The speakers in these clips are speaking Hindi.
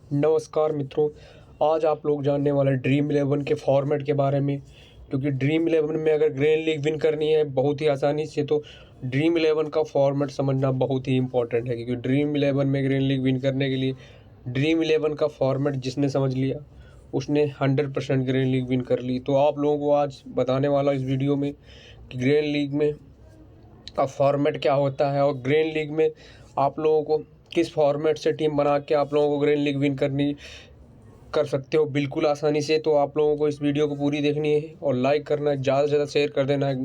नमस्कार मित्रों, आज आप लोग जानने वाले ड्रीम इलेवन के फॉर्मेट के बारे में। क्योंकि ड्रीम इलेवन में अगर ग्रैंड लीग विन करनी है बहुत ही आसानी से, तो ड्रीम इलेवन का फॉर्मेट समझना बहुत ही इंपॉर्टेंट है। क्योंकि ड्रीम इलेवन में ग्रैंड लीग विन करने के लिए ड्रीम इलेवन का फॉर्मेट जिसने समझ लिया उसने 100% ग्रैंड लीग विन कर ली। तो आप लोगों को आज बताने वाला इस वीडियो में कि ग्रैंड लीग में का फॉर्मेट क्या होता है और ग्रैंड लीग में आप लोगों को किस फॉर्मेट से टीम बना के आप लोगों को ग्रैंड लीग विन कर सकते हो बिल्कुल आसानी से। तो आप लोगों को इस वीडियो को पूरी देखनी है और लाइक करना है, ज़्यादा से ज़्यादा शेयर कर देना है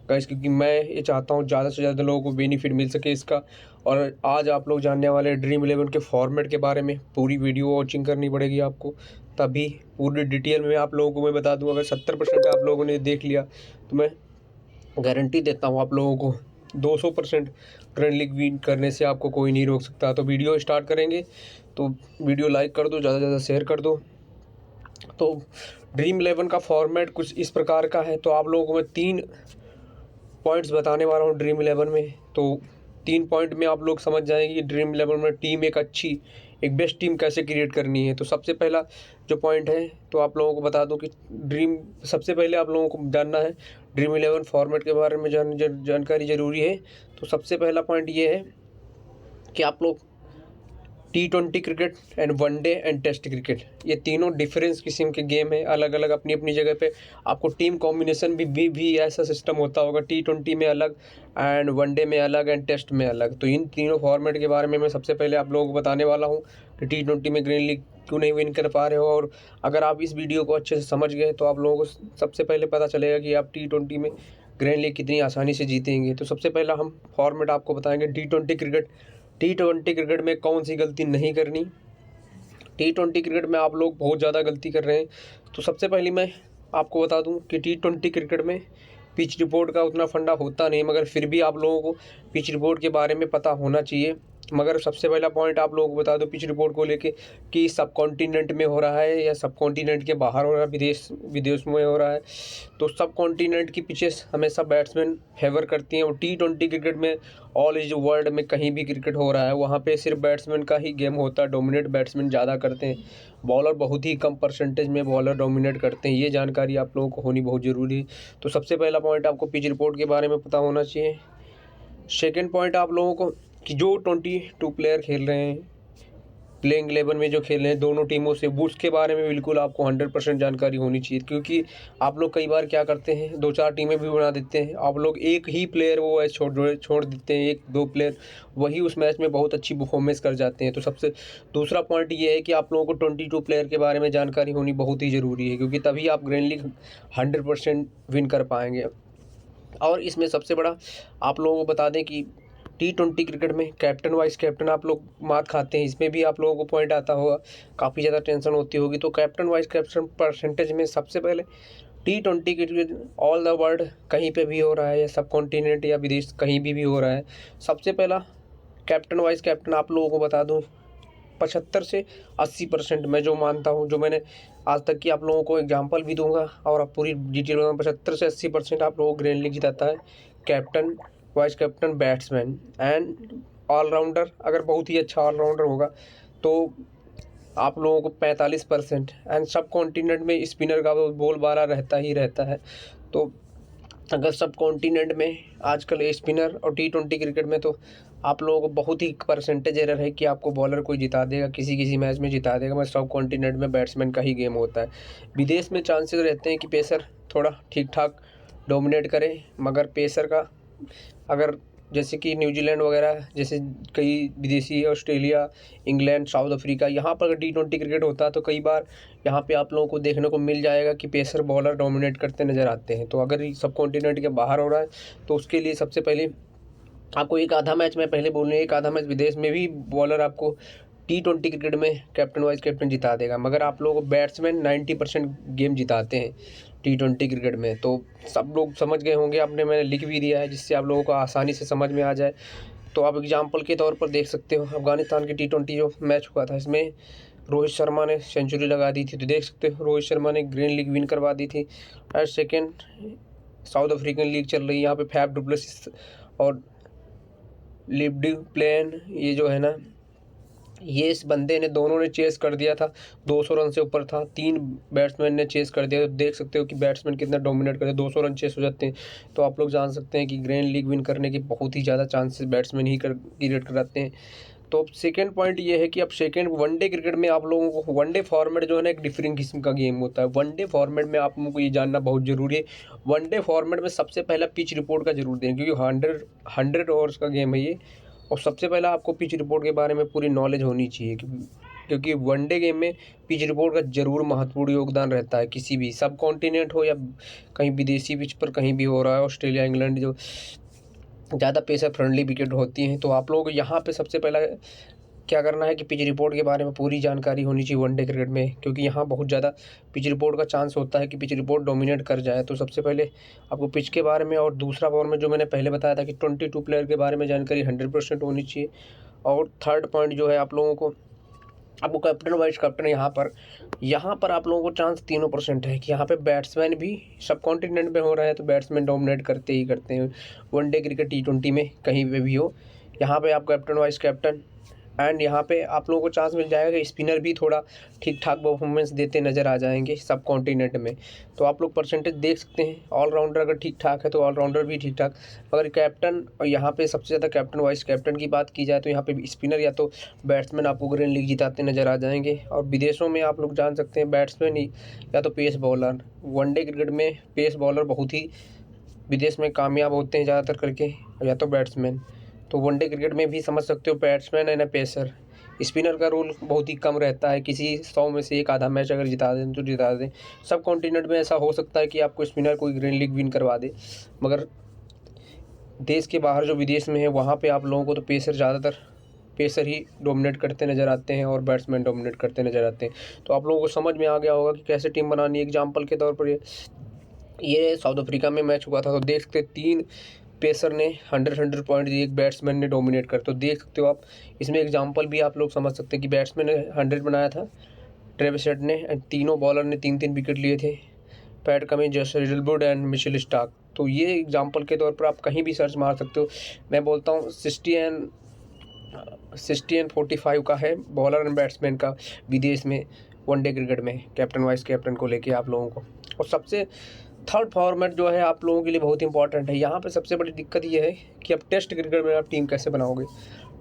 गाइस, क्योंकि मैं ये चाहता हूँ ज़्यादा से ज़्यादा लोगों को बेनिफिट मिल सके इसका। और आज आप लोग जानने वाले हैं ड्रीम इलेवन के फॉर्मेट के बारे में। पूरी वीडियो वॉचिंग करनी पड़ेगी आपको, तभी पूरी डिटेल में आप लोगों को मैं बता दूँ। अगर 70% आप लोगों ने देख लिया तो मैं गारंटी देता हूँ आप लोगों को 200% ग्रैंड लीग विन करने से आपको कोई नहीं रोक सकता। तो वीडियो स्टार्ट करेंगे, तो वीडियो लाइक कर दो, ज़्यादा से ज़्यादा शेयर कर दो। तो ड्रीम इलेवन का फॉर्मेट कुछ इस प्रकार का है। तो आप लोगों को मैं 3 पॉइंट्स बताने वाला हूँ ड्रीम इलेवन में। तो 3 पॉइंट में आप लोग समझ जाएंगे कि ड्रीम इलेवन में टीम एक बेस्ट टीम कैसे क्रिएट करनी है। तो सबसे पहला जो पॉइंट है, तो आप लोगों को बता दूं कि सबसे पहले आप लोगों को जानना है ड्रीम इलेवन फॉर्मेट के बारे में जानकारी ज़रूरी है। तो सबसे पहला पॉइंट ये है कि आप लोग T20 cricket and one day and test cricket, ये तीनों डिफरेंस किस्म के गेम है, अलग अलग अपनी अपनी जगह पे। आपको टीम कॉम्बिनेशन भी ऐसा सिस्टम होता होगा, T20 में अलग एंड वनडे में अलग एंड टेस्ट में अलग। तो इन तीनों फॉर्मेट के बारे में मैं सबसे पहले आप लोगों को बताने वाला हूँ कि T20 में ग्रैंड लीग क्यों नहीं विन कर पा रहे हो। और अगर आप इस वीडियो को अच्छे से समझ गए तो आप लोगों को सबसे पहले पता चलेगा कि आप T20 में ग्रैंड लीग कितनी आसानी से जीतेंगे। तो सबसे पहला हम फॉर्मेट आपको बताएंगे T20 क्रिकेट। T20 क्रिकेट में कौन सी गलती नहीं करनी। T20 क्रिकेट में आप लोग बहुत ज़्यादा गलती कर रहे हैं। तो सबसे पहले मैं आपको बता दूं कि T20 क्रिकेट में पिच रिपोर्ट का उतना फंडा होता नहीं, मगर फिर भी आप लोगों को पिच रिपोर्ट के बारे में पता होना चाहिए। मगर सबसे पहला पॉइंट आप लोगों को बता दो पिच रिपोर्ट को लेके कि सब कॉन्टिनेंट में हो रहा है या सब कॉन्टिनेंट के बाहर हो रहा है, विदेश में हो रहा है। तो सब कॉन्टिनेंट की पिचेस हमेशा बैट्समैन फेवर करती हैं। और T20 क्रिकेट में ऑल इज वर्ल्ड में कहीं भी क्रिकेट हो रहा है वहाँ पे सिर्फ बैट्समैन का ही गेम होता है, डोमिनेट बैट्समैन ज़्यादा करते हैं, बॉलर बहुत ही कम परसेंटेज में बॉलर डोमिनेट करते हैं। ये जानकारी आप लोगों को होनी बहुत ज़रूरी है। तो सबसे पहला पॉइंट आपको पिच रिपोर्ट के बारे में पता होना चाहिए। सेकेंड पॉइंट आप लोगों को कि जो 22 प्लेयर खेल रहे हैं प्लेइंग 11 में, जो खेल रहे हैं दोनों टीमों से, उसके बारे में बिल्कुल आपको 100% जानकारी होनी चाहिए। क्योंकि आप लोग कई बार क्या करते हैं, 2-4 टीमें भी बना देते हैं, आप लोग एक ही प्लेयर वो छोड़ देते हैं, 1-2 प्लेयर वही उस मैच में बहुत अच्छी परफॉर्मेंस कर जाते हैं। तो सबसे दूसरा पॉइंट ये है कि आप लोगों को 22 प्लेयर के बारे में जानकारी होनी बहुत ही ज़रूरी है, क्योंकि तभी आप ग्रैंड लीग 100% विन कर पाएंगे। और इसमें सबसे बड़ा आप लोगों को बता दें कि T20 क्रिकेट में कैप्टन वाइस कैप्टन आप लोग मात खाते हैं, इसमें भी आप लोगों को पॉइंट आता होगा, काफ़ी ज़्यादा टेंशन होती होगी। तो कैप्टन वाइस कैप्टन परसेंटेज में सबसे पहले T20 cricket all the world कहीं पे भी हो रहा है या सब कॉन्टिनेंट या विदेश कहीं भी हो रहा है, सबसे पहला कैप्टन वाइस कैप्टन आप लोगों को बता दूँ 75 से 80% मैं जो मानता हूँ, जो मैंने आज तक की आप लोगों को एग्जांपल भी दूंगा और आप पूरी डिटेल में 75 से 80% आप लोगों को ग्रैंड लीग जिताता है captain vice captain batsman and all rounder. अगर बहुत ही अच्छा ऑलराउंडर होगा तो आप लोगों को 45% एंड सब कॉन्टिनेंट में स्पिनर का बोलबाला रहता ही रहता है। तो अगर सब कॉन्टिनेंट में आजकल स्पिनर और T20 क्रिकेट में, तो आप लोगों को बहुत ही परसेंटेज एरर है कि आपको बॉलर कोई जिता देगा, किसी किसी मैच में जिता देगा। मैं सब कॉन्टिनेंट में बैट्समैन का ही गेम होता है। विदेश में चांसेस रहते हैं कि पेसर थोड़ा ठीक ठाक डोमिनेट करे, मगर पेसर का अगर जैसे कि न्यूजीलैंड वगैरह जैसे कई विदेशी, ऑस्ट्रेलिया, इंग्लैंड, साउथ अफ्रीका, यहाँ पर अगर T20 क्रिकेट होता है तो कई बार यहाँ पे आप लोगों को देखने को मिल जाएगा कि पेसर बॉलर डोमिनेट करते नज़र आते हैं। तो अगर सब कॉन्टिनेंट के बाहर हो रहा है तो उसके लिए सबसे पहले आपको एक आधा मैच, मैं पहले बोलूँ, एक आधा मैच विदेश में भी बॉलर आपको T20 क्रिकेट में कैप्टन वाइस कैप्टन जिता देगा, मगर आप लोगों को बैट्समैन 90% गेम जिताते हैं T20 क्रिकेट में। तो सब लोग समझ गए होंगे, आपने मैंने लिख भी दिया है जिससे आप लोगों को आसानी से समझ में आ जाए। तो आप एग्जाम्पल के तौर पर देख सकते हो, अफगानिस्तान की T20 जो मैच हुआ था, इसमें रोहित शर्मा ने सेंचुरी लगा दी थी। तो देख सकते हो रोहित शर्मा ने ग्रैंड लीग विन करवा दी थी। और सेकेंड साउथ अफ्रीकन लीग चल रही है, यहाँ पे फैफ डुप्लेसिस और लिब्डी प्लेन, ये जो है ना ये इस बंदे ने दोनों ने चेस कर दिया था, 200 रन से ऊपर था, 3 बैट्समैन ने चेस कर दिया। तो देख सकते हो कि बैट्समैन कितना डोमिनेट करते हैं, 200 रन चेस हो जाते हैं। तो आप लोग जान सकते हैं कि ग्रैंड लीग विन करने के बहुत ही ज़्यादा चांसेस बैट्समैन ही क्रिएट कराते हैं। तो अब सेकेंड पॉइंट ये है कि अब सेकेंड वनडे क्रिकेट में आप लोगों को वनडे फॉर्मेट जो है ना एक डिफरेंट किस्म का गेम होता है। वनडे फॉर्मेट में आप लोगों को ये जानना बहुत ज़रूरी है। वनडे फॉर्मेट में सबसे पहला पिच रिपोर्ट का जरूर दें, क्योंकि 100 ओवर्स का गेम है ये। और सबसे पहला आपको पिच रिपोर्ट के बारे में पूरी नॉलेज होनी चाहिए, क्योंकि वनडे गेम में पिच रिपोर्ट का ज़रूर महत्वपूर्ण योगदान रहता है। किसी भी सब कॉन्टिनेंट हो या कहीं विदेशी पिच पर कहीं भी हो रहा है, ऑस्ट्रेलिया इंग्लैंड जो ज़्यादा पेसर फ्रेंडली विकेट होती हैं, तो आप लोगों को यहाँ पे सबसे पहला क्या करना है कि पिच रिपोर्ट के बारे में पूरी जानकारी होनी चाहिए वनडे क्रिकेट में, क्योंकि यहाँ बहुत ज़्यादा पिच रिपोर्ट का चांस होता है कि पिच रिपोर्ट डोमिनेट कर जाए। तो सबसे पहले आपको पिच के बारे में, और दूसरा फॉर्मेट जो मैंने पहले बताया था कि 22 प्लेयर के बारे में जानकारी 100% होनी चाहिए। और थर्ड पॉइंट जो है आप लोगों को, आपको कैप्टन वाइस कैप्टन यहाँ पर आप लोगों को चांस 3% है कि यहाँ पे बैट्समैन भी सब कॉन्टिनेंट में हो रहा है, तो बैट्समैन डोमिनेट करते ही करते हैं वनडे क्रिकेट, T20 में कहीं पे भी हो। यहाँ पे आप कैप्टन वाइस कैप्टन, एंड यहाँ पे आप लोगों को चांस मिल जाएगा कि स्पिनर भी थोड़ा ठीक ठाक परफॉर्मेंस देते नज़र आ जाएंगे सब कॉन्टिनेंट में। तो आप लोग परसेंटेज देख सकते हैं, ऑलराउंडर अगर ठीक ठाक है तो ऑलराउंडर भी ठीक ठाक। अगर कैप्टन, और यहाँ पे सबसे ज़्यादा कैप्टन वाइस कैप्टन की बात की जाए तो यहाँ पे स्पिनर या तो बैट्समैन आपको ग्रैंड लीग जिताते नज़र आ जाएंगे। और विदेशों में आप लोग जान सकते हैं बैट्समैन ही या तो पेस बॉलर। वनडे क्रिकेट में पेस बॉलर बहुत ही विदेश में कामयाब होते हैं ज़्यादातर करके, या तो बैट्समैन। तो वनडे क्रिकेट में भी समझ सकते हो बैट्समैन है ना पेसर। स्पिनर का रोल बहुत ही कम रहता है, किसी 100 में से एक आधा मैच अगर जिता दें तो जिता दें। सब कॉन्टिनेंट में ऐसा हो सकता है कि आपको स्पिनर कोई ग्रैंड लीग विन करवा दे, मगर देश के बाहर जो विदेश में है वहाँ पे आप लोगों को तो पेसर ही डोमिनेट करते नज़र आते हैं और बैट्समैन डोमिनेट करते नज़र आते हैं। तो आप लोगों को समझ में आ गया होगा कि कैसे टीम बनानी है। एग्जाम्पल के तौर पर ये साउथ अफ्रीका में मैच हुआ था, तो देख सकते 3 पेसर ने 100 पॉइंट दिए, एक बैट्समैन ने डोमिनेट कर। तो देख सकते हो आप, इसमें एग्जांपल भी आप लोग समझ सकते हैं कि बैट्समैन ने 100 बनाया था ट्रेविस हेड ने, एंड तीनों बॉलर ने 3-3 विकेट लिए थे, PAT Cummins, Josh Hazlewood and Mitchell Starc. तो ये एग्जांपल के तौर पर आप कहीं भी सर्च मार सकते हो। मैं बोलता हूँ 60 एंड 45 का है बॉलर एंड बैट्समैन का विदेश में वनडे क्रिकेट में कैप्टन वाइस कैप्टन को लेके आप लोगों को। और सबसे थर्ड फॉर्मेट जो है आप लोगों के लिए बहुत इंपॉर्टेंट है। यहाँ पे सबसे बड़ी दिक्कत ये है कि अब टेस्ट क्रिकेट में आप टीम कैसे बनाओगे।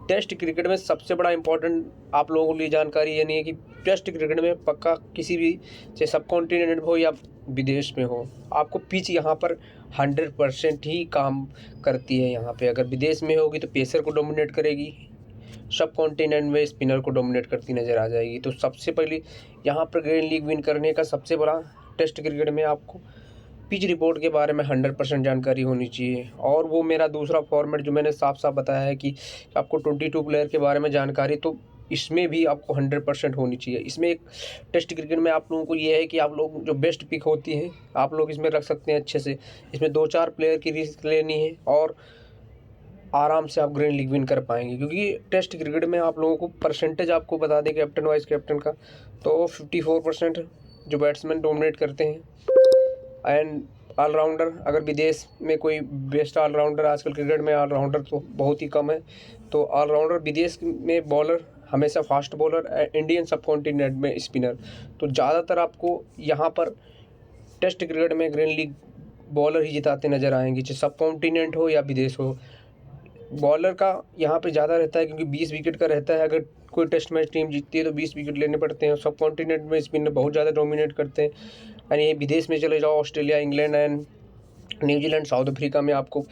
टेस्ट क्रिकेट में सबसे बड़ा इंपॉर्टेंट आप लोगों के लिए जानकारी ये नहीं है कि टेस्ट क्रिकेट में पक्का किसी भी, चाहे सब कॉन्टिनेंट हो या विदेश में हो, आपको पिच यहाँ पर 100% ही काम करती है। यहाँ पे अगर विदेश में होगी तो पेसर को डोमिनेट करेगी, सब कॉन्टिनेंट में स्पिनर को डोमिनेट करती नज़र आ जाएगी। तो सबसे पहले यहाँ पर ग्रैंड लीग विन करने का सबसे बड़ा टेस्ट क्रिकेट में आपको पिच रिपोर्ट के बारे में 100% जानकारी होनी चाहिए। और वो मेरा दूसरा फॉर्मेट जो मैंने साफ साफ बताया है कि आपको 22 प्लेयर के बारे में जानकारी, तो इसमें भी आपको 100% होनी चाहिए। इसमें एक टेस्ट क्रिकेट में आप लोगों को ये है कि आप लोग जो बेस्ट पिक होती है आप लोग इसमें रख सकते हैं अच्छे से। इसमें 2-4 प्लेयर की रिस्क लेनी है और आराम से आप ग्रैंड लीग विन कर पाएंगे, क्योंकि टेस्ट क्रिकेट में आप लोगों को परसेंटेज आपको बता दें कैप्टन वाइस कैप्टन का, तो 54% जो बैट्समैन डोमिनेट करते हैं। एंड ऑलराउंडर, अगर विदेश में कोई बेस्ट ऑलराउंडर, आजकल क्रिकेट में ऑलराउंडर तो बहुत ही कम है, तो ऑलराउंडर विदेश में बॉलर हमेशा फास्ट बॉलर, इंडियन सब कॉन्टिनेंट में स्पिनर। तो ज़्यादातर आपको यहाँ पर टेस्ट क्रिकेट में ग्रैंड लीग बॉलर ही जिताते नज़र आएंगे, चाहे सब कॉन्टिनेंट हो या विदेश हो। बॉलर का यहाँ पे ज़्यादा रहता है क्योंकि 20 विकेट का रहता है। अगर कोई टेस्ट मैच टीम जीतती है तो 20 विकेट लेने पड़ते हैं। सब कॉन्टिनेंट में स्पिनर बहुत ज़्यादा डोमिनेट करते हैं। यानी विदेश में चले जाओ, Australia, England and New Zealand, south Africa में आपको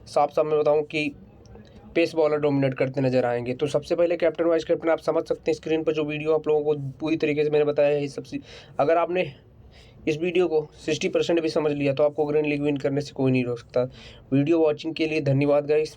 साफ साफ मैं बताऊँ कि पेस बॉलर डोमिनेट करते नज़र आएंगे। तो सबसे पहले कैप्टन वाइस कैप्टन आप समझ सकते हैं स्क्रीन पर जो वीडियो आप लोगों को पूरी तरीके से मैंने बताया है। सबसे अगर आपने इस वीडियो को 60% भी समझ लिया तो आपको ग्रैंड लीग विन करने से कोई नहीं रोक सकता। वीडियो वॉचिंग के लिए धन्यवाद गाइस।